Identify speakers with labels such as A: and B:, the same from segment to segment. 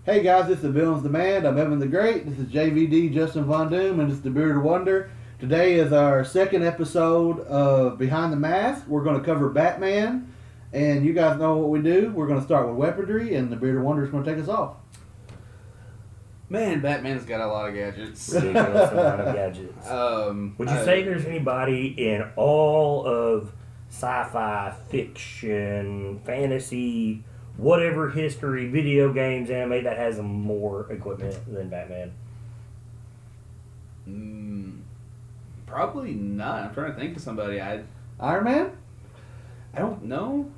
A: Hey guys, this is Villains Demand. I'm Evan the Great. This is JVD Justin Von Doom, and it's the Bearded Wonder. Today is our second episode of Behind the Mask. We're going to cover Batman, and you guys know what we do. We're going to start with weaponry, and the Bearded Wonder is going to take us off.
B: Man, Batman's got a lot of gadgets.
C: Ridiculous amount of gadgets. Would you say there's anybody in all of sci-fi, fiction, fantasy, whatever history, video games, anime that has more equipment than Batman?
B: Probably not. I'm trying to think of somebody.
A: Iron Man?
B: I don't know.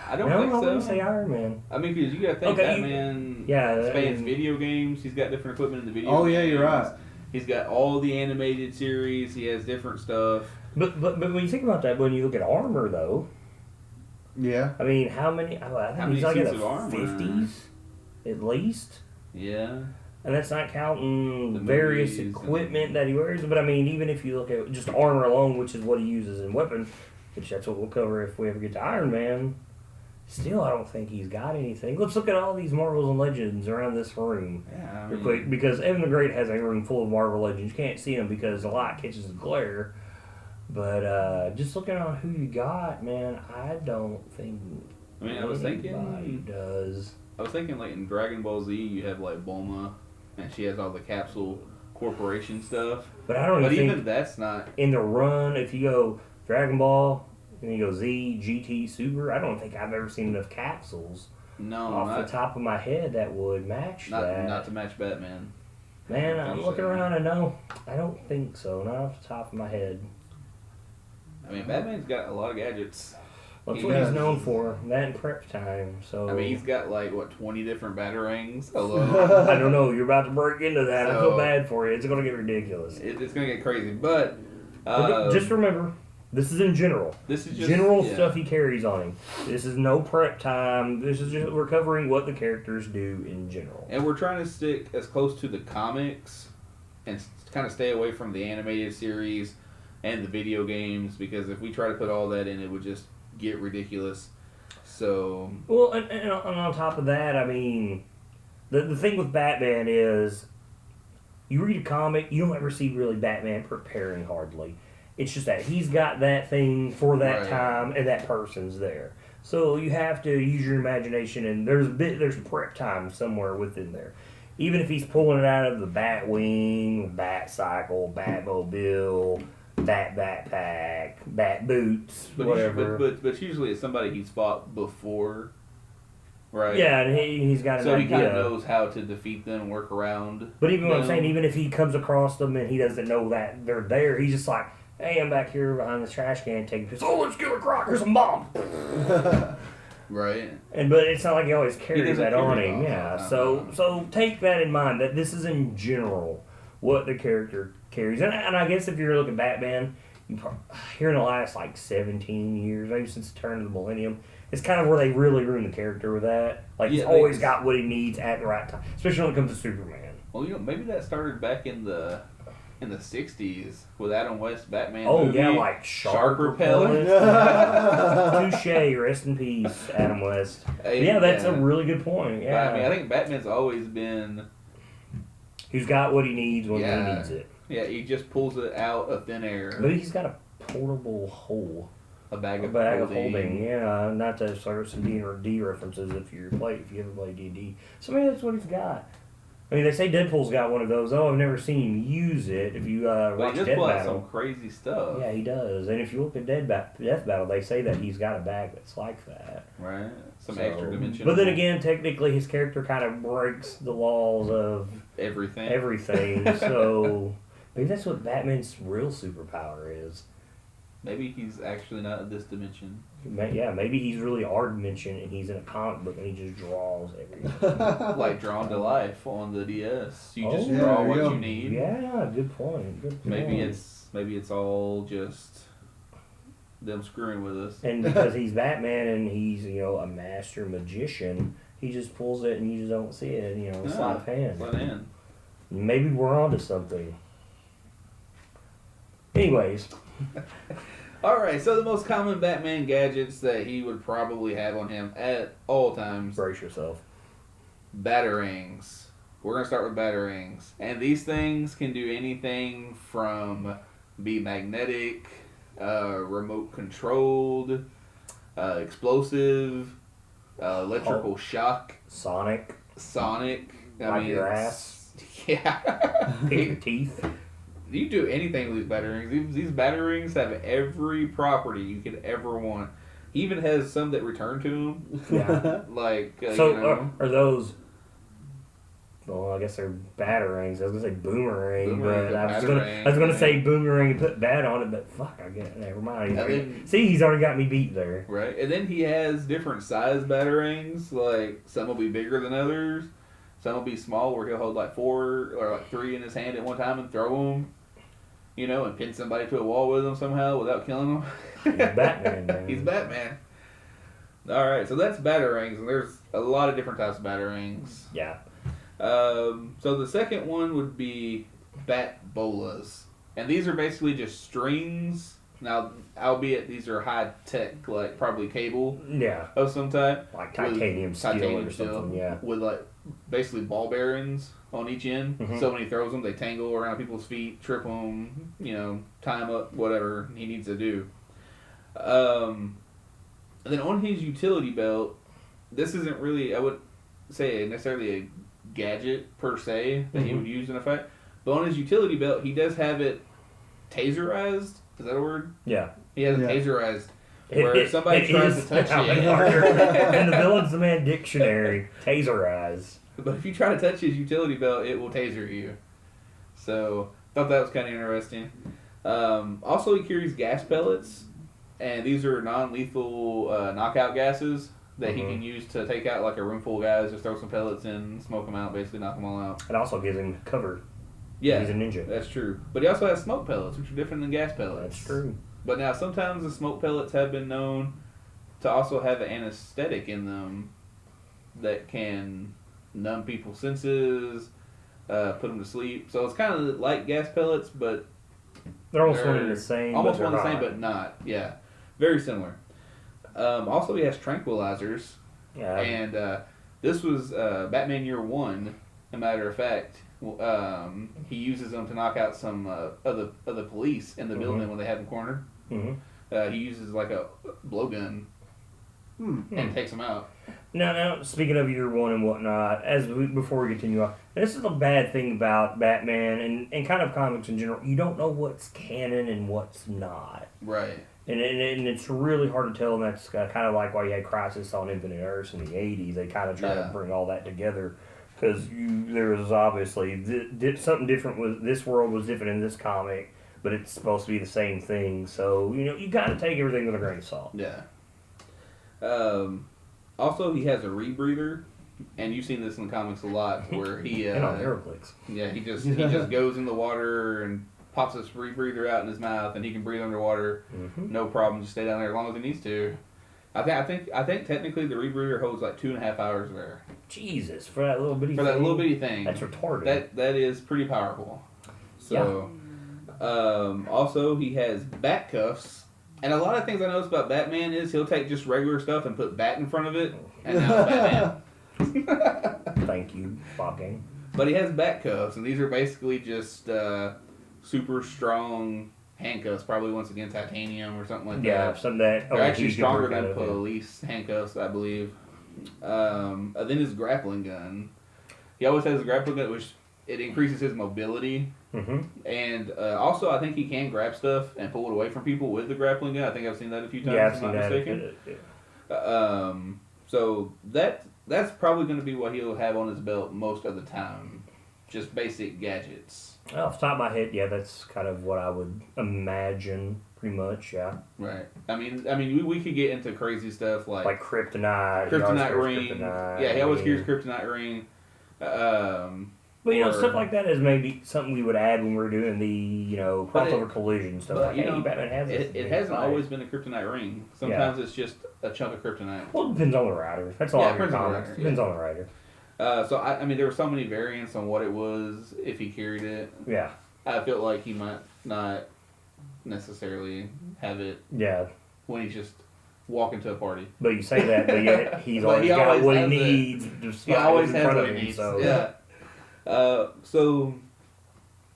B: I don't
C: No,
B: think
C: I
B: so.
C: wouldn't say Iron Man.
B: I mean, because you got to think Batman spans video games. He's got different equipment in the video games.
A: Oh, yeah, you're right.
B: He's got all the animated series. He has different stuff.
C: But when you think about that, when you look at armor, though,
A: Yeah.
C: I mean, how many? I think he's like in the 50s, at least.
B: Yeah.
C: And that's not counting
B: The
C: various
B: movies
C: equipment that he wears. But I mean, even if you look at just armor alone, which is what he uses in weapon, which that's what we'll cover if we ever get to Iron Man, still I don't think he's got anything. Let's look at all these Marvels and Legends around this room
B: Yeah.
C: real quick, because Evan the Great has a room full of Marvel Legends. You can't see them because the light catches the glare. But just looking on who you got, man, I don't think
B: I was
C: anybody
B: thinking.
C: does.
B: I was thinking, like in Dragon Ball Z, you have like Bulma, and she has all the Capsule Corporation stuff.
C: But I don't
B: But
C: even
B: even
C: think
B: that's not.
C: in the run, if you go Dragon Ball, and you go Z, GT, Super, I don't think I've ever seen enough capsules
B: No,
C: off
B: not,
C: the top of my head that would match that.
B: not to match Batman.
C: Man,
B: I
C: I'm
B: think
C: looking
B: so.
C: around and no, I don't think so. Not off the top of my head.
B: I mean, Batman's got a lot of gadgets.
C: That's
B: He
C: what he's
A: does.
C: known for. That and prep time. So
B: I mean, he's got like, what, 20 different batarangs? Hello.
C: I don't know. You're about to break into that. I feel
B: So-
C: bad for you. It's going to get ridiculous.
B: It's going to get crazy. But
C: Just remember, this is in general.
B: this is just
C: General
B: yeah.
C: stuff he carries on him. This is no prep time. This is just we're covering what the characters do in general.
B: And we're trying to stick as close to the comics and kind of stay away from the animated series and the video games, because if we try to put all that in, it would just get ridiculous. So,
C: Well, and on top of that, I mean, the thing with Batman is, you read a comic, you don't ever see really Batman preparing hardly. It's just that he's got that thing for that
B: Right.
C: time, and that person's there. So you have to use your imagination, and there's prep time somewhere within there. Even if he's pulling it out of the Batwing, Bat Cycle, Batmobile, Bat Backpack, Bat Boots,
B: but
C: whatever.
B: but usually it's somebody he's fought before, right?
C: Yeah, and he's got an
B: So he
C: idea.
B: kind of knows how to defeat them, work around.
C: But even what I'm
B: them.
C: saying, even if he comes across them and he doesn't know that they're there, he's just like, hey, I'm back here behind this trash can taking pictures. Oh, let's get a crock. Here's some bomb.
B: Right.
C: But it's not like he always carries
B: doesn't
C: that
B: carry
C: on
B: it
C: him.
B: all
C: Yeah.
B: the time.
C: So take that in mind, that this is in general what the character carries. And I guess if you're looking at Batman, here in the last like 17 years, maybe since the turn of the millennium, it's kind of where they really ruined the character with that. Like, he's
B: Yeah,
C: always got what he needs at the right time, especially when it comes to Superman.
B: Well, maybe that started back in the 60s with Adam West Batman.
C: Oh,
B: movie.
C: yeah, like shark
B: repellent.
C: Touche, rest in peace, Adam West.
B: Hey,
C: Yeah, that's a really good point.
B: But,
C: Yeah.
B: I mean, I think Batman's always been.
C: He's got what he needs when he needs it.
B: Yeah, he just pulls it out of thin air.
C: Maybe he's got a portable hole.
B: A bag
C: A
B: of
C: bag of
B: holding.
C: holding, yeah. Not to start some D&D references if you ever play D&D. So maybe that's what he's got. I mean, they say Deadpool's got one of those. Oh, I've never seen him use it. If you
B: But
C: watch
B: he just
C: Death
B: pull out
C: Battle.
B: some crazy stuff.
C: Yeah, he does. And if you look at Death Battle, they say that he's got a bag that's like that.
B: Right? Some
C: So-
B: extra dimension.
C: But then again, technically, his character kind of breaks the laws of
B: everything.
C: everything. So maybe that's what Batman's real superpower is.
B: Maybe he's actually not in this dimension.
C: Yeah, maybe he's really our dimension and he's in a comic book and he just draws everything.
B: Like Drawn to Life on the DS. You just
C: Oh,
B: draw
A: there
B: what
A: you go.
B: you need.
C: Yeah, good point. Good point.
B: Maybe it's all just them screwing with us.
C: And because he's Batman and he's, a master magician, he just pulls it and you just don't see it, sleight of hand.
B: Let in.
C: Maybe we're onto something. Anyways,
B: Alright, so the most common Batman gadgets that he would probably have on him at all times.
C: brace yourself.
B: Batarangs. We're going to start with batarangs. And these things can do anything from be magnetic, remote controlled, explosive, electrical shock,
C: Sonic.
B: I
C: Your ass.
B: Yeah.
C: Pick your teeth.
B: You do anything with these batarangs. These batarangs have every property you could ever want. He even has some that return to him.
C: Yeah.
B: Like,
C: So,
B: you know.
C: are those... Well, I guess they're batarangs. I was gonna say boomerang,
B: Boomerang,
C: but I was
B: batarang,
C: gonna
B: yeah.
C: say boomerang and put bat on it, but fuck, I get never mind.
B: And then-
C: See, he's already got me beat there.
B: Right, and then he has different size batarangs. Like, some will be bigger than others. Some will be small, where he'll hold like 4 or like 3 in his hand at one time and throw them. You know, and pin somebody to a wall with them somehow without killing them.
C: He's Batman, man.
B: He's Batman. All right, so that's batarangs, and there's a lot of different types of batarangs.
C: Yeah.
B: So the second one would be bat bolas, and these are basically just strings. Now, albeit these are high tech, like probably cable
C: Yeah.
B: of some type,
C: Like titanium steel
B: titanium
C: or something, yeah.
B: with like basically ball bearings on each end.
C: Mhm.
B: So when he throws them, they tangle around people's feet, trip them, tie them up, whatever he needs to do. And then on his utility belt, this isn't really, I would say, necessarily a gadget per se that he would use in a fight. But on his utility belt, he does have it taserized. Is that a word?
C: Yeah.
B: He has it
A: Yeah.
B: taserized. Where if somebody
C: it
B: tries
C: is
B: to touch
C: now
B: it.
C: in the Villains the Man dictionary, taserize.
B: But if you try to touch his utility belt, it will taser you. So, thought that was kind of interesting. Also, he carries gas pellets, and these are non-lethal knockout gases that he can use to take out like a room full of guys. Just throw some pellets in, smoke them out, basically knock them all out.
C: It also gives him cover.
B: Yeah,
C: He's a ninja.
B: that's true. But he also has smoke pellets, which are different than gas pellets.
C: That's true.
B: But now, sometimes the smoke pellets have been known to also have an anesthetic in them that can numb people's senses, put them to sleep. So it's kind of like gas pellets, but
C: They're almost one and the same.
B: almost
C: but
B: one and the
C: they're
B: same,
C: not.
B: but not. Yeah, very similar. Also, he has tranquilizers,
C: Yeah.
B: and this was Batman Year One. As a matter of fact, he uses them to knock out some of the police in the building when they have him cornered. He uses like a blowgun and takes them out.
C: Now, speaking of Year One and whatnot, before we continue on, this is a bad thing about Batman and kind of comics in general. You don't know what's canon and what's not.
B: Right.
C: And it's really hard to tell, and that's kind of like why you had Crisis on Infinite Earths in the 80s. They kind of tried to bring all that together, because there was obviously something different. This world was different in this comic, but it's supposed to be the same thing. So, you kind of take everything with a grain of salt.
B: Yeah. Also, he has a rebreather, and you've seen this in the comics a lot, where he
C: And on Heroclix.
B: yeah, he just goes in the water and pops his rebreather out in his mouth, and he can breathe underwater, no problem. Just stay down there as long as he needs to. I think technically the rebreather holds like 2.5 hours of air.
C: Jesus, for that little bitty
B: For
C: thing.
B: that little bitty thing.
C: That's retarded.
B: That is pretty powerful. So, also he has bat cuffs. And a lot of things I notice about Batman is he'll take just regular stuff and put bat in front of it, and now it's Batman.
C: Thank you, fucking.
B: But he has bat cuffs, and these are basically just super strong handcuffs, probably once again titanium or something like
C: Yeah,
B: that.
C: something that...
B: They're actually
C: he could
B: stronger
C: break
B: than
C: out of it.
B: police handcuffs, I believe. Then his grappling gun. He always has a grappling gun, which it increases his mobility. And also, I think he can grab stuff and pull it away from people with the grappling gun. I think I've seen that a few times.
C: Yeah, I've
B: if
C: seen
B: I'm not
C: that.
B: mistaken. So that's probably going to be what he'll have on his belt most of the time. Just basic gadgets.
C: Off the top of my head, yeah, that's kind of what I would imagine, pretty much, yeah.
B: Right. I mean, we could get into crazy stuff like
C: kryptonite.
B: kryptonite ring.
C: Kryptonite,
B: Yeah, he always carries kryptonite ring.
C: But, stuff like that is maybe something we would add when we're doing the, crossover collision stuff.
B: But,
C: Like, hey, Batman has this.
B: it hasn't always been a kryptonite ring. Sometimes it's just a chunk of kryptonite.
C: Well, it depends on the writer. That's all
B: Yeah,
C: your
B: depends on the
C: comics.
B: writer,
C: Depends on the writer.
B: So, I mean, there were so many variants on what it was if he carried it.
C: Yeah.
B: I felt like he might not necessarily have it
C: Yeah.
B: when he's just walk into a party.
C: But you say that, but yet he's
B: But
C: always
B: he
C: got
B: always
C: what he
B: has it.
C: needs.
B: He always
C: in
B: has
C: front
B: what
C: of
B: he
C: him.
B: needs.
C: So
B: Yeah. So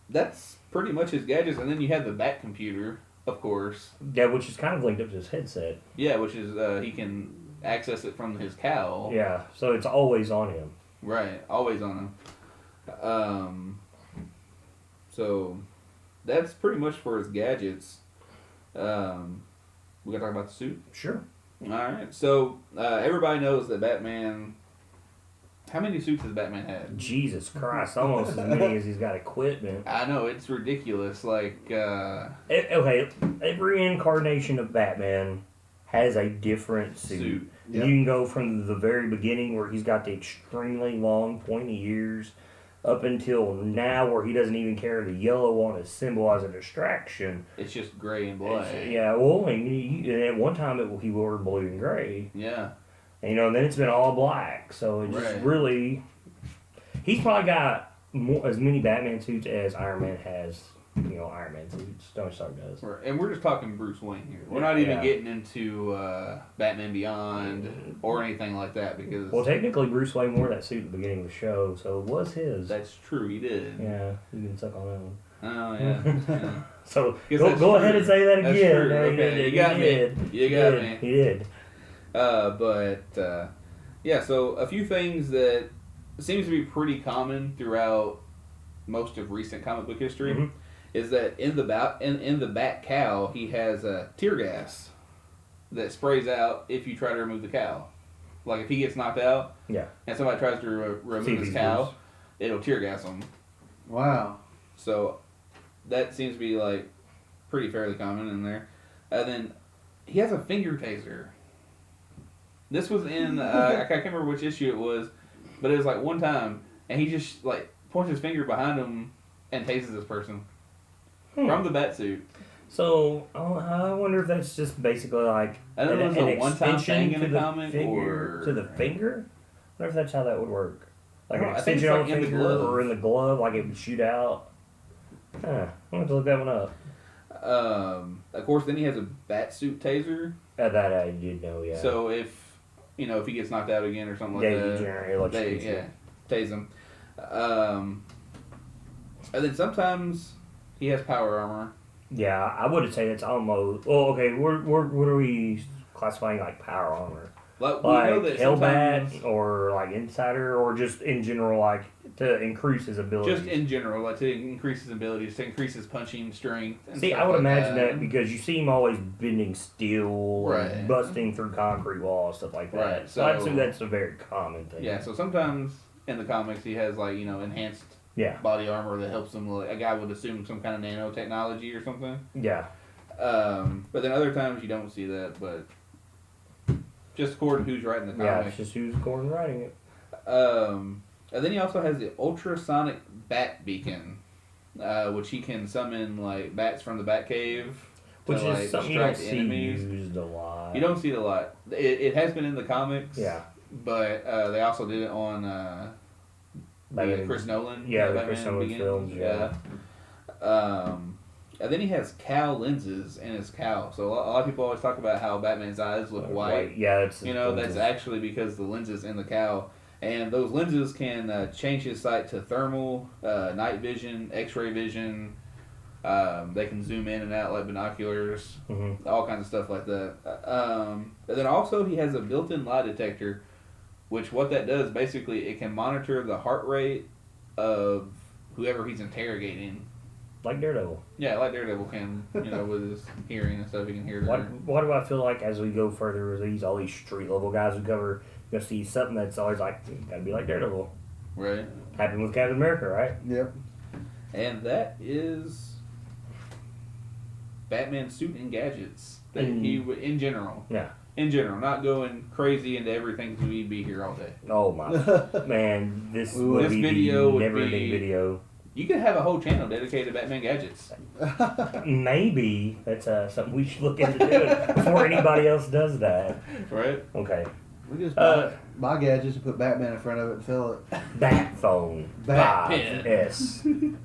B: that's pretty much his gadgets, and then you have the back computer, of course.
C: yeah, which is kind of linked up to his headset.
B: Yeah, which is he can access it from his cowl.
C: Yeah, so it's always on him.
B: Right, always on him. So that's pretty much for his gadgets. We gotta talk about the suit.
C: Sure.
B: All right. So everybody knows that Batman. How many suits has Batman had?
C: Jesus Christ, almost as many as he's got equipment.
B: I know, it's ridiculous. Like,
C: Okay, every incarnation of Batman has a different suit.
A: Yep.
C: You can go from the very beginning where he's got the extremely long, pointy ears up until now where he doesn't even carry the yellow on his symbol as a distraction.
B: it's just gray and black.
C: Yeah, well, and at one time he wore blue and gray.
B: Yeah.
C: And, and then it's been all black. So it just
B: Right.
C: really... He's probably got as many Batman suits as Iron Man has, Iron Man suits. Tony Stark does.
B: Right. And we're just talking Bruce Wayne here. We're not even
C: Yeah.
B: getting into Batman Beyond or anything like that because
C: Well, technically, Bruce Wayne wore that suit at the beginning of the show, so it was his.
B: that's true. He did.
C: Yeah, you can suck on that one.
B: Oh yeah. Yeah.
C: So
B: Guess
C: go
B: that's
C: ahead
B: true.
C: and say that
B: That's
C: again.
B: true.
C: No,
B: Okay,
C: he
B: you got me.
C: did.
B: You
C: He
B: got
C: did.
B: me.
C: He did.
B: Yeah, so a few things that seems to be pretty common throughout most of recent comic book history
C: Mhm.
B: is that in the Bat cowl he has tear gas that sprays out if you try to remove the cowl. Like if he gets knocked out,
C: Yeah.
B: and somebody tries to
C: See
B: remove
C: if
B: his
C: he's
B: cowl,
C: loose.
B: it'll tear gas him.
A: Wow.
B: So that seems to be like pretty fairly common in there. And then he has a finger taser. This was in I can't remember which issue it was, but it was like one time, and he just like points his finger behind him and tases this person from the bat suit.
C: So I wonder if that's just basically like
B: I don't know if it's a one-time thing in
C: to
B: a
C: the
B: comic
C: finger,
B: or
C: to the finger. I wonder if that's how that would work. Like an
B: I think it's
C: extension on
B: like
C: the
B: in the
C: finger
B: glove.
C: or in the glove, like it would shoot out. I'm going to look that one up.
B: Of course, then he has a bat suit taser.
C: That I did know, yeah.
B: So if he gets knocked out again or something like
C: yeah,
B: that,
C: you generate electricity.
B: tase him. And then sometimes he has power armor.
C: Yeah, I would say that's almost. Well, okay, what are we classifying like power armor?
B: Like we know that sometimes,
C: Hellbat or like Insider or just in general, like to increase his ability.
B: just in general, like to increase his abilities, to increase his punching strength. And
C: See,
B: stuff
C: I would
B: like
C: imagine that because you see him always bending steel,
B: Right.
C: and busting through concrete walls, stuff like that.
B: Right,
C: So I'd
B: so-
C: assume that's a very common thing.
B: Yeah, so sometimes in the comics he has like enhanced
C: Yeah.
B: body armor that helps him. Like, a guy would assume some kind of nanotechnology or something.
C: Yeah.
B: But then other times you don't see that. But just according to who's writing the
C: Yeah,
B: comic.
C: it's just who's Gordon writing it.
B: And then he also has the ultrasonic bat beacon, which he can summon like bats from the bat cave.
C: Which
B: to,
C: is
B: like,
C: something you don't
B: distract
C: see
B: enemies.
C: used a lot.
B: You don't see it a lot. It has been in the comics.
C: Yeah.
B: But they also did it on
C: Batman-
B: Chris Nolan.
C: Yeah, the
B: Batman
C: Chris Nolan
B: Begins.
C: films, yeah.
B: And then he has cowl lenses in his cowl. So a lot of people always talk about how Batman's eyes look white.
C: Yeah, it's
B: That's actually because the lenses in the cowl. And those lenses can change his sight to thermal, night vision, X-ray vision. They can zoom in and out like binoculars, all kinds of stuff like that. And then also he has a built-in lie detector, which what that does basically it can monitor the heart rate of whoever he's interrogating.
C: like Daredevil.
B: Yeah, like Daredevil can, with his hearing and stuff, he can hear.
C: Why do I feel like as we go further with all these street level guys we cover, you'll see something that's always like, gotta be like Daredevil.
B: Right.
C: Happened with Captain America, right?
A: Yep.
B: And that is Batman's suit and gadgets that he would, in general.
C: Yeah.
B: In general, not going crazy into everything because we'd be here all day.
C: Oh my man, this would
B: This
C: be
B: video
C: the
B: would
C: never-ending
B: be-
C: video.
B: You could have a whole channel dedicated to Batman gadgets.
C: Maybe that's something we should look into doing before anybody else does that.
B: Right?
C: Okay.
A: We just
C: Uh,
A: buy gadgets and put Batman in front of it and sell it.
C: Bat phone.
A: Bat
C: 5S.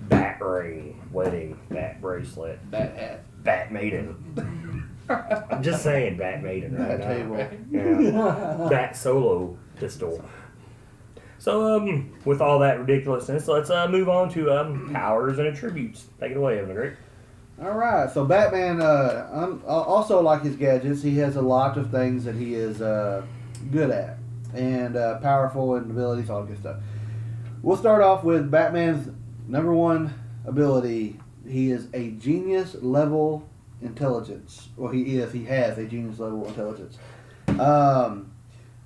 C: Bat ring. Wedding. Bat bracelet.
B: Bat hat.
C: Bat maiden. I'm just saying, Bat Maiden right
A: Bat
C: now.
A: table.
C: Yeah. Bat solo pistol. So, with all that ridiculousness, let's move on to powers and attributes. Take it away, Evan. Great.
A: All right, so Batman, also like his gadgets, he has a lot of things that he is good at and powerful and abilities, all good stuff. We'll start off with Batman's number one ability. He is a genius level intelligence. Well, he has a genius level intelligence.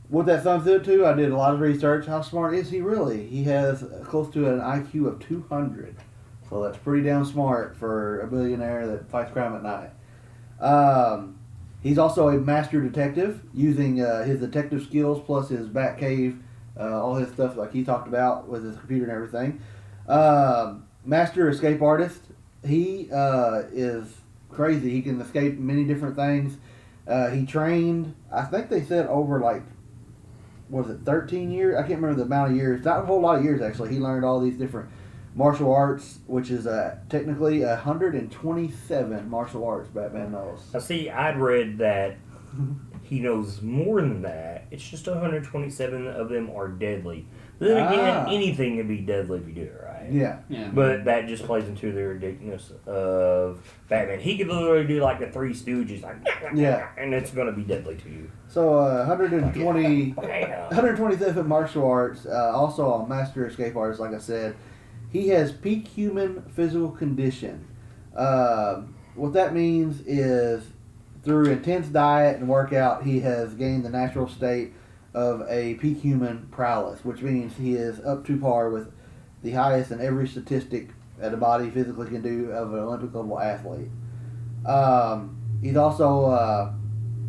A: What that sums up to, I did a lot of research. How smart is he really? He has close to an IQ of 200. So that's pretty damn smart for a billionaire that fights crime at night. He's also a master detective, using his detective skills plus his Batcave, all his stuff like he talked about with his computer and everything. Master escape artist. He is crazy. He can escape many different things. He trained, I think they said over 13 years? I can't remember the amount of years. Not a whole lot of years, actually. He learned all these different martial arts, which is technically 127 martial arts Batman knows.
C: Now, see, I'd read that he knows more than that. It's just 127 of them are deadly. But then again, anything can be deadly if you do it right.
A: Yeah.
C: But that just plays into the ridiculousness of Batman. He could literally do like the Three Stooges, and it's going to be deadly to you.
A: So 127 martial arts, also a master escape artist, like I said. He has peak human physical condition. What that means is through intense diet and workout, he has gained the natural state of a peak human prowess, which means he is up to par with the highest in every statistic that a body physically can do of an Olympic level athlete. He's also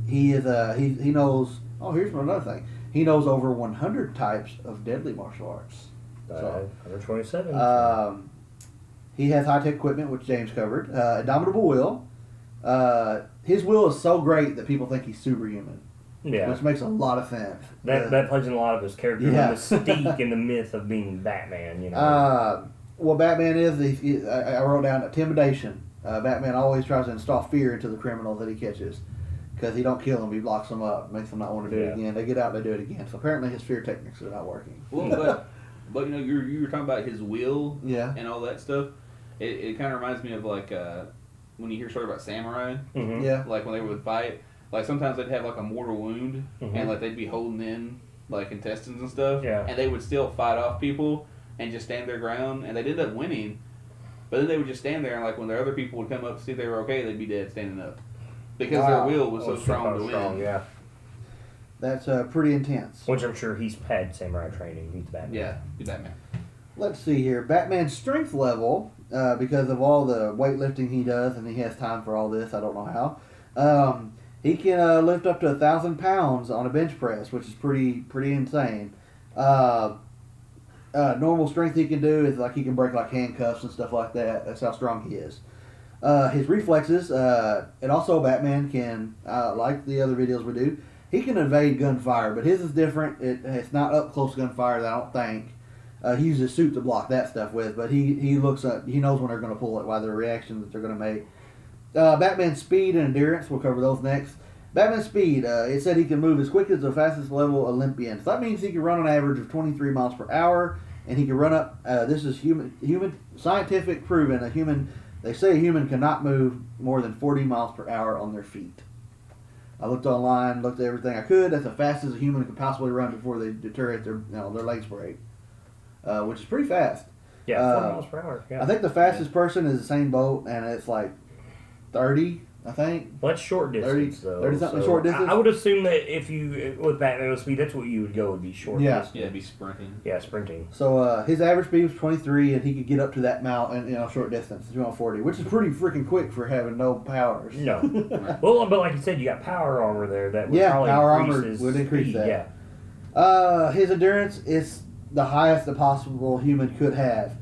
A: he knows. Oh, here's another thing. He knows over 100 types of deadly martial arts.
C: 127.
A: He has high tech equipment, which James covered. Indomitable will. His will is so great that people think he's superhuman.
C: Yeah.
A: Which makes a lot of sense.
C: That plays in a lot of his character,
A: Yeah.
C: the mystique and the myth of being Batman, you know.
A: What Batman is, I wrote down intimidation. Batman always tries to install fear into the criminal that he catches. Because he don't kill them, he locks them up, makes them not want to do it again. They get out, they do it again. So apparently his fear techniques are not working.
B: Well, but you know, you were talking about his will and all that stuff. It kind of reminds me of like when you hear stories about samurai.
C: Mm-hmm.
A: Yeah.
B: Like when they would fight, like sometimes they'd have like a mortal wound,
C: Mm-hmm.
B: and like they'd be holding in like intestines and stuff,
C: Yeah.
B: and they would still fight off people and just stand their ground, and they'd end up winning. But then they would just stand there, and like when their other people would come up to see if they were okay, they'd be dead standing up because their will was so strong to win.
C: Yeah.
A: That's pretty intense.
C: Which I'm sure he's had samurai training. He's Batman.
B: Yeah, he's Batman.
A: Let's see here. Batman's strength level, because of all the weightlifting he does, and he has time for all this, I don't know how. He can lift up to 1,000 pounds on a bench press, which is pretty insane. Normal strength he can do is like he can break like handcuffs and stuff like that. That's how strong he is. His reflexes, and also Batman can, like the other videos we do, he can evade gunfire, but his is different. It's not up close gunfire, I don't think. He uses suit to block that stuff with, but he looks up. He knows when they're going to pull it, why the reactions that they're going to make. Batman's speed and endurance, we'll cover those next. Batman's speed, it said he can move as quick as the fastest level Olympian. So that means he can run an average of 23 miles per hour, and he can run up. This is human scientific proven. They say a human cannot move more than 40 miles per hour on their feet. I looked online, looked at everything I could. That's the fastest a human could possibly run before they deteriorate their legs break, which is pretty fast.
C: Yeah, 4 miles per hour. Yeah.
A: I think the fastest person is Usain Bolt, and it's like 30, I think.
C: Well, that's short distance,
A: 30 something short distance.
C: I would assume that if you, with Batman with speed, that's what you would go, would be short distance.
B: Yeah, it'd be sprinting.
C: Yeah, sprinting.
A: So his average speed was 23, and he could get up to that amount in short distance, 240, which is pretty freaking quick for having no powers.
C: No. Well, but like you said, you got power armor there that would probably
A: power
C: increase
A: armor
C: his
A: would increase
C: speed.
A: that.
C: Yeah.
A: His endurance is the highest a possible human could have.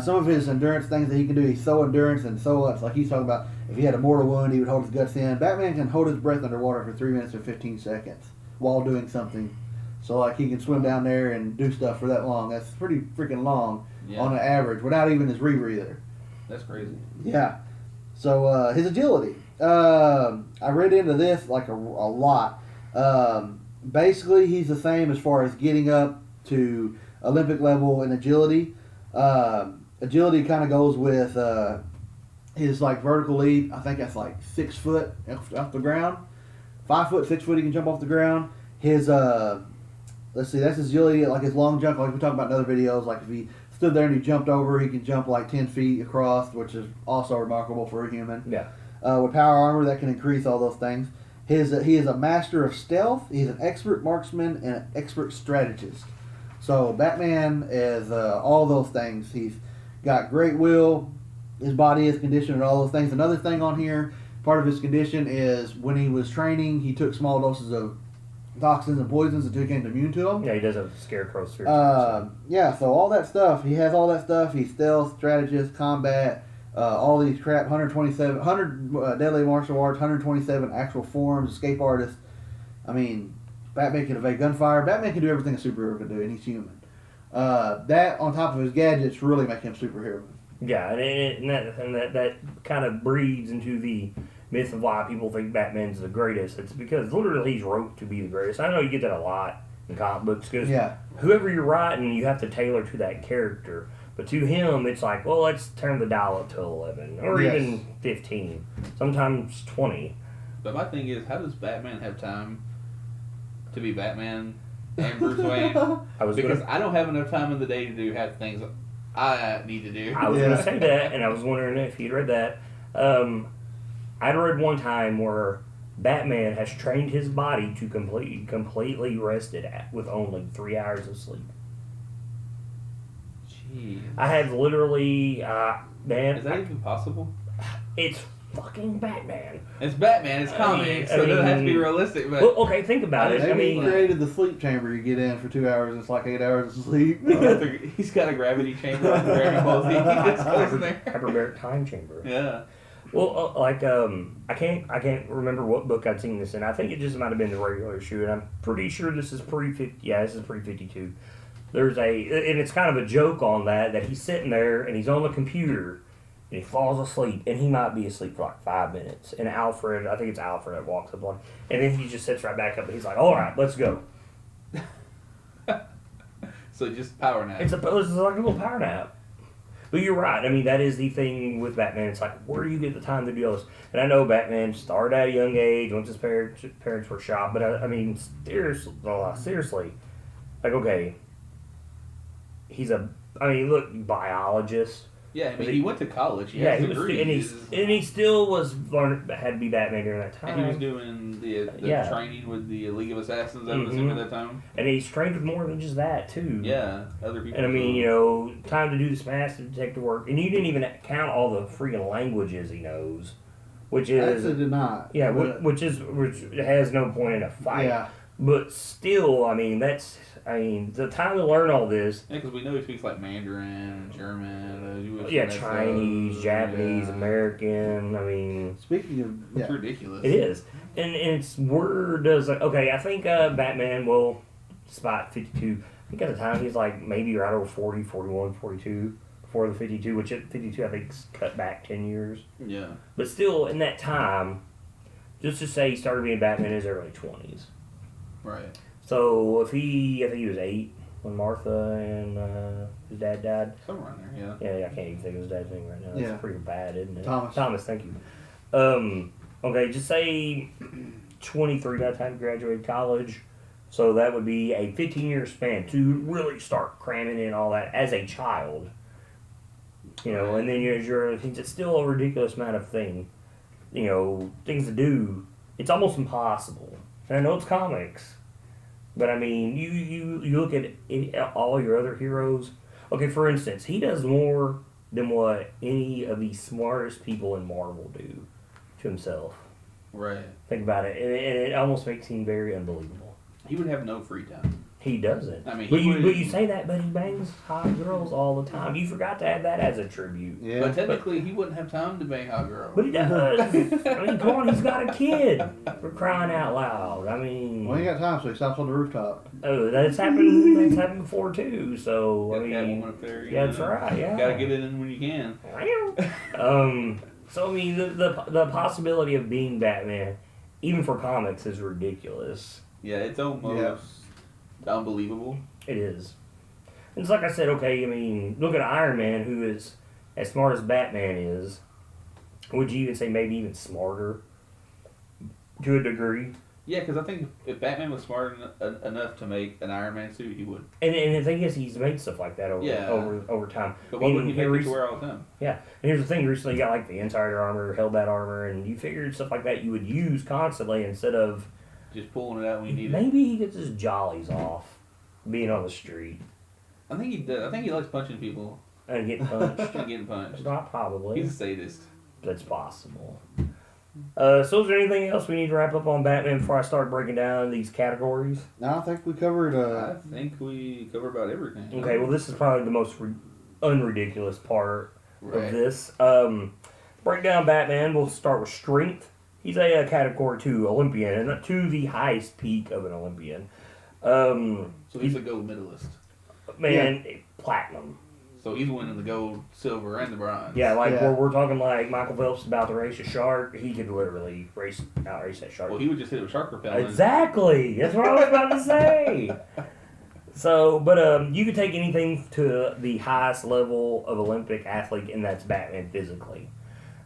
A: Some of his endurance things that he can do, he's so endurance and so it's like he's talking about. If he had a mortal wound, he would hold his guts in. Batman can hold his breath underwater for 3 minutes and 15 seconds while doing something. So like he can swim down there and do stuff for that long. That's pretty freaking long on an average without even his rebreather.
B: That's crazy.
A: Yeah. So his agility. I read into this like a lot. Basically, he's the same as far as getting up to Olympic level in agility. Agility kind of goes with his like vertical leap. I think that's like 6 foot off the ground. 5 foot, 6 foot. He can jump off the ground. His let's see, that's his agility. Like his long jump, like we talked about in other videos. Like if he stood there and he jumped over, he can jump like 10 feet across, which is also remarkable for a human.
C: Yeah.
A: With power armor, that can increase all those things. He is a master of stealth. He's an expert marksman and an expert strategist. So Batman is all those things. He's got great will. His body is conditioned and all those things. Another thing on here, part of his condition is when he was training, he took small doses of toxins and poisons until he became immune to them.
C: Yeah, he does have scarecrow sphere.
A: Yeah, so all that stuff. He has all that stuff. He's stealth, strategist, combat, all these crap, 100 deadly martial arts, 127 actual forms, escape artist. I mean, Batman can evade gunfire. Batman can do everything a superhero can do, and he's human. That, on top of his gadgets, really make him superhero.
C: Yeah, and that kind of breeds into the myth of why people think Batman's the greatest. It's because literally he's wrote to be the greatest. I know you get that a lot in comic books because whoever you're writing, you have to tailor to that character. But to him, it's like, well, let's turn the dial up to 11 or even 15, sometimes 20.
B: But my thing is, how does Batman have time to be Batman and Bruce Wayne? I don't have enough time in the day to do half the things I need to do.
C: I was going to say that, and I was wondering if you'd read that. I'd read one time where Batman has trained his body to completely rested with only 3 hours of sleep.
B: Jeez.
C: I have literally, man.
B: Is that even possible?
C: It's fucking Batman.
B: It's Batman. It's comics, so it doesn't have to be realistic. But
C: well, okay, think about it.
A: Maybe he created the sleep chamber you get in for 2 hours. It's like 8 hours of sleep.
B: He's got a gravity chamber on Dragon Ball Z. He just goes in there.
C: Hyperbaric time chamber.
B: Yeah.
C: Well, I can't remember what book I'd seen this in. I think it just might have been the regular issue, and I'm pretty sure this is pre-50. Yeah, this is pre-52. And it's kind of a joke on that he's sitting there and he's on the computer and he falls asleep, and he might be asleep for like 5 minutes. And Alfred, I think it's Alfred that walks up on, and then he just sits right back up and he's like, "All right, let's go."
B: So just power nap.
C: It's like a little power nap. But you're right. I mean, that is the thing with Batman. It's like, where do you get the time to do this? And I know Batman started at a young age once his parents were shot. But I mean, seriously, like, okay, look, biologist.
B: Yeah, I mean, he went to college. He
C: was, and he still had to be Batman during that time.
B: And he was doing the training with the League of Assassins, I would assume, at that time.
C: And he's trained with more than just that, too.
B: Yeah, other people.
C: And I mean, time to do this massive detective work. And you didn't even count all the freaking languages he knows, which is...
A: Actually did not.
C: Yeah, which has no point in a fight.
A: Yeah.
C: But still, the time to learn all this...
B: Yeah, because we know he speaks like Mandarin, German,
C: Chinese, Japanese, American,
A: Speaking of...
B: It's ridiculous.
C: It is. And its word does... Okay, I think Batman will spot 52. I think at the time he's like maybe right over 40, 41, 42 before the 52, which at 52 I think is cut back 10 years.
B: Yeah.
C: But still, in that time, just to say he started being Batman in his early 20s.
B: Right.
C: So I think he was 8 when Martha and his dad died.
B: Somewhere around there,
C: Yeah, I can't even think of his dad's name right now. That's pretty bad, isn't it?
A: Thomas,
C: thank you. Okay, just say 23 by the time he graduated college. So that would be a 15-year span to really start cramming in all that as a child. And then it's still a ridiculous amount of things to do. It's almost impossible. And I know it's comics, but I mean, you look at all your other heroes. Okay, for instance, he does more than what any of the smartest people in Marvel do to himself.
B: Right.
C: Think about it, and it almost makes him very unbelievable.
B: He would have no free time.
C: He doesn't.
B: I mean,
C: but you say that, but he bangs hot girls all the time. You forgot to add that as a tribute.
B: Yeah. But technically, he wouldn't have time to bang hot girls.
C: But he does. I mean, come on, he's got a kid. For crying out loud. I mean...
A: Well, he got time, so he stops on the rooftop.
C: Oh, that's happened. That's happened before too. So I mean,
B: up there,
C: yeah, that's right. Yeah,
B: gotta get it in when you can.
C: So I mean, the possibility of being Batman, even for comics, is ridiculous.
B: Yeah, it's almost unbelievable.
C: It is. It's like I said. Okay, I mean, look at Iron Man, who is as smart as Batman is. Would you even say maybe even smarter to a degree?
B: Yeah, because I think if Batman was smart enough to make an Iron Man suit, he would.
C: And the thing is, he's made stuff like that over time.
B: But why wouldn't he make it to wear all the time?
C: Yeah, and here's the thing: recently, you got like the Insider armor, Hellbat armor, and you figured stuff like that you would use constantly instead of
B: just pulling it out when you need it.
C: Maybe he gets his jollies off being on the street.
B: I think he does. I think he likes punching people
C: And getting punched.
B: and getting punched.
C: Not probably.
B: He's a sadist.
C: That's possible. So is there anything else we need to wrap up on Batman before I start breaking down these categories?
A: No, I think we covered.
B: I think we cover about everything.
C: Okay, well this is probably the most unridiculous part of this. Break down Batman. We'll start with strength. He's a category 2 Olympian, and to the highest peak of an Olympian.
B: So he's a gold medalist.
C: Platinum.
B: So he's winning the gold, silver, and the bronze.
C: Yeah, where we're talking like Michael Phelps is about to race a shark, he could literally outrace that shark.
B: Well, he would just hit it with shark repellent.
C: Exactly! That's what I was about to say! So, but you could take anything to the highest level of Olympic athlete, and that's Batman physically.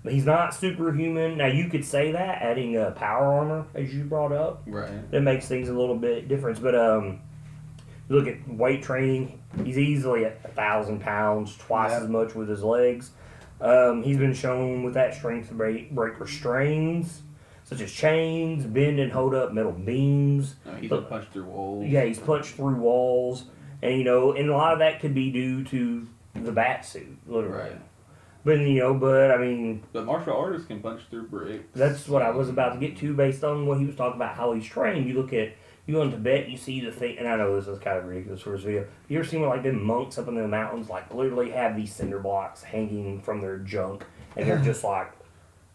C: But he's not superhuman. Now, you could say that, adding power armor, as you brought up.
B: Right.
C: That makes things a little bit different. But you look at weight training, he's easily at 1,000 pounds, twice as much with his legs. He's been shown with that strength to break restraints, such as chains, bend and hold up metal beams.
B: He's been punched through walls.
C: Yeah, he's punched through walls. And, and a lot of that could be due to the bat suit, literally.
B: Right.
C: But
B: martial artists can punch through bricks.
C: That's what I was about to get to based on what he was talking about, how he's trained. You go in Tibet, you see the thing, and I know this is kind of ridiculous for this video. You ever seen like them monks up in the mountains, like literally have these cinder blocks hanging from their junk, and they're just like,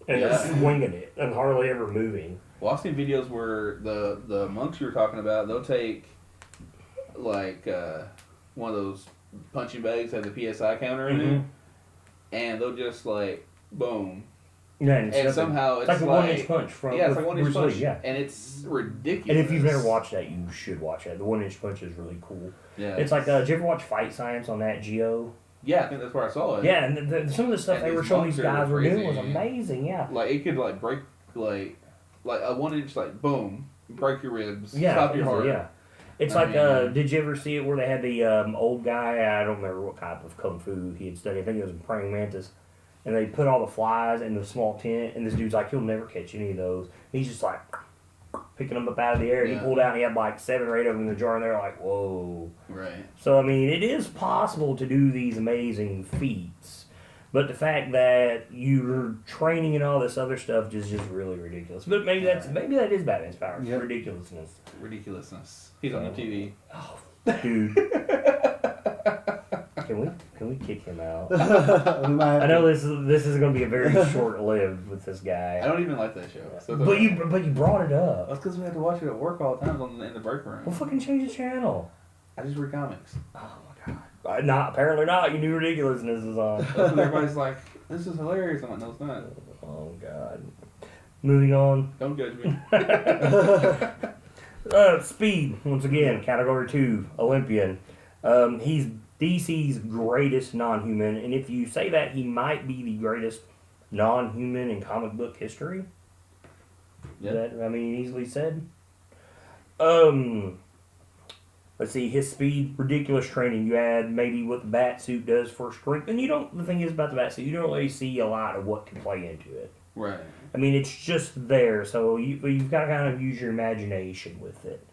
C: and they're swinging it and hardly ever moving.
B: Well, I've seen videos where the monks you were talking about, they'll take like one of those punching bags that has a PSI counter in it, and they'll just like boom.
C: Yeah,
B: and somehow
C: it's like a 1-inch punch from
B: it's like 1-inch punch.
C: Yeah,
B: and it's ridiculous.
C: And if you've never watched that, you should watch that. The 1-inch punch is really cool.
B: Yeah,
C: it's like did you ever watch Fight Science on Nat Geo?
B: Yeah, I think that's where I saw it.
C: Yeah, and some of the stuff they were showing these guys were doing was amazing. Yeah,
B: like it could like break like a 1-inch like boom, break your ribs,
C: yeah,
B: stop your heart.
C: Yeah, it's did you ever see it where they had the old guy? I don't remember what type of kung fu he had studied. I think it was a praying mantis. And they put all the flies in the small tent, and this dude's like, he'll never catch any of those. And he's just like picking them up out of the air. And he pulled out, and he had like 7 or 8 of them in the jar, and they're like, whoa.
B: Right.
C: So, I mean, it is possible to do these amazing feats. But the fact that you're training and all this other stuff is just really ridiculous. But maybe that is Batman's power. Yep.
B: Ridiculousness. He's on the TV.
C: Oh, dude. Can we kick him out? I know this is going to be a very short-lived with this guy.
B: I don't even like that show. So
C: but you brought it up.
B: That's because we have to watch it at work all the time in the break room.
C: Well, fucking change the channel.
B: I just read comics.
C: Oh my god. Apparently not. You knew ridiculousness is on.
B: Everybody's like, this is hilarious. I'm like, no, it's not.
C: Oh god. Moving on.
B: Don't judge me.
C: Speed, once again, category 2, Olympian. He's DC's greatest non-human, and if you say that, he might be the greatest non-human in comic book history.
B: Yeah.
C: Easily said. Let's see, his speed, ridiculous training. You add maybe what the bat suit does for strength, and the thing is about the bat suit, you don't really see a lot of what can play into it.
B: Right.
C: It's just there, so you've got to kind of use your imagination with it.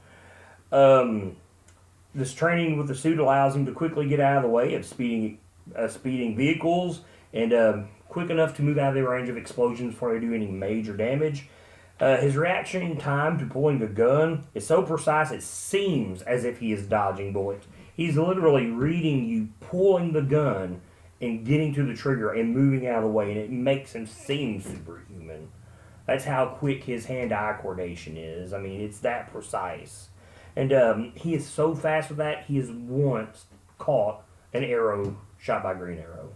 C: This training with the suit allows him to quickly get out of the way of speeding vehicles and quick enough to move out of the range of explosions before they do any major damage. His reaction time to pulling a gun is so precise it seems as if he is dodging bullets. He's literally reading you pulling the gun and getting to the trigger and moving out of the way, and it makes him seem superhuman. That's how quick his hand-eye coordination is. It's that precise. And he is so fast with that, he has once caught an arrow shot by Green Arrow.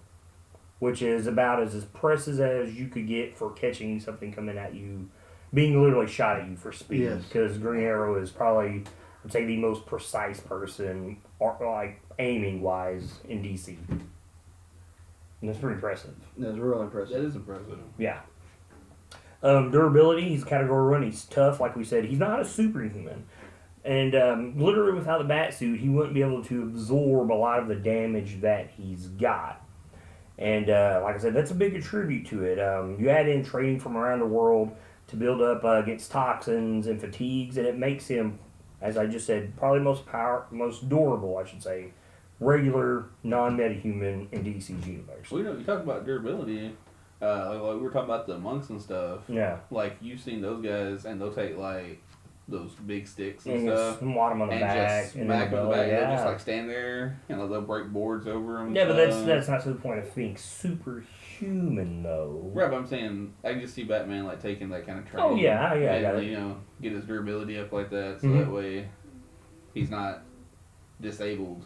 C: which is about as impressive as you could get for catching something coming at you, being literally shot at you for speed.
A: Yes.
C: Because Green Arrow is probably, I'd say, the most precise person, like aiming wise, in DC. And that's pretty impressive.
A: That's real
B: That
A: impressive.
B: is impressive.
C: Yeah. Durability, he's category 1. He's tough, like we said. He's not a superhuman. And literally without the bat suit, he wouldn't be able to absorb a lot of the damage that he's got. And like I said, that's a big attribute to it. You add in training from around the world to build up against toxins and fatigues, and it makes him, as I just said, probably most durable, I should say, regular, non-metahuman in DC's universe.
B: Well, you talk about durability. Like we were talking about the monks and stuff.
C: Yeah.
B: Like you've seen those guys, and they'll take like those big sticks and
C: And
B: stuff,
C: just wad him on the
B: and
C: back.
B: just
C: and
B: smack them in the back.
C: yeah.
B: They'll just like stand there, and they'll break boards over them.
C: Yeah, but that's not to the point of being superhuman, though.
B: Right, but I'm saying I can just see Batman like taking that kind of training.
C: Oh, yeah, I got
B: and,
C: it.
B: you know, get his durability up like that, so
C: Mhm.
B: that way he's not disabled.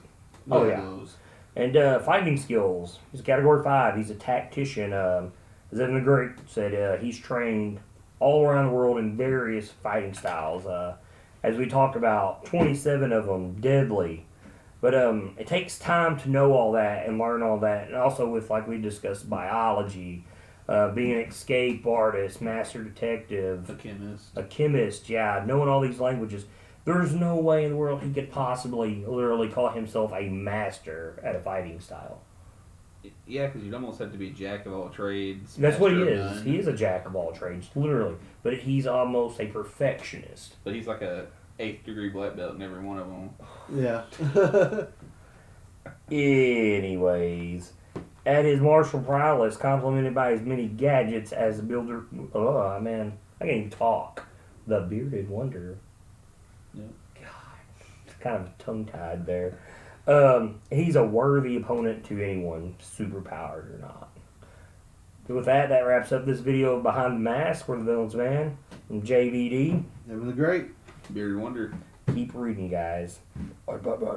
C: Oh,
B: by
C: yeah.
B: blows.
C: And fighting skills. He's a category 5. He's a tactician. As Evan the Great said, he's trained all around the world in various fighting styles. As we talked about, 27 of them deadly. But it takes time to know all that and learn all that. And also with, like we discussed, biology, being an escape artist, master detective,
B: A chemist.
C: yeah, knowing all these languages. There's no way in the world he could possibly literally call himself a master at a fighting style.
B: Yeah, because you'd almost have to be a jack of all trades.
C: That's what he
B: master of
C: is.
B: none.
C: He is a jack of all trades, literally. But he's almost a perfectionist.
B: But he's like a 8th degree black belt in every one of them.
A: Yeah.
C: Anyways, at his martial prowess, complemented by his many gadgets as a builder. Oh, man, I can't even talk. The Bearded Wonder.
B: Yeah.
C: God, it's kind of tongue-tied there. He's a worthy opponent to anyone, superpowered or not. So with that wraps up this video of Behind the Mask, where the villain's man. I'm JVD.
A: Evan the Great.
B: Bearded Wonder.
C: Keep reading, guys. Bye, bye, bye.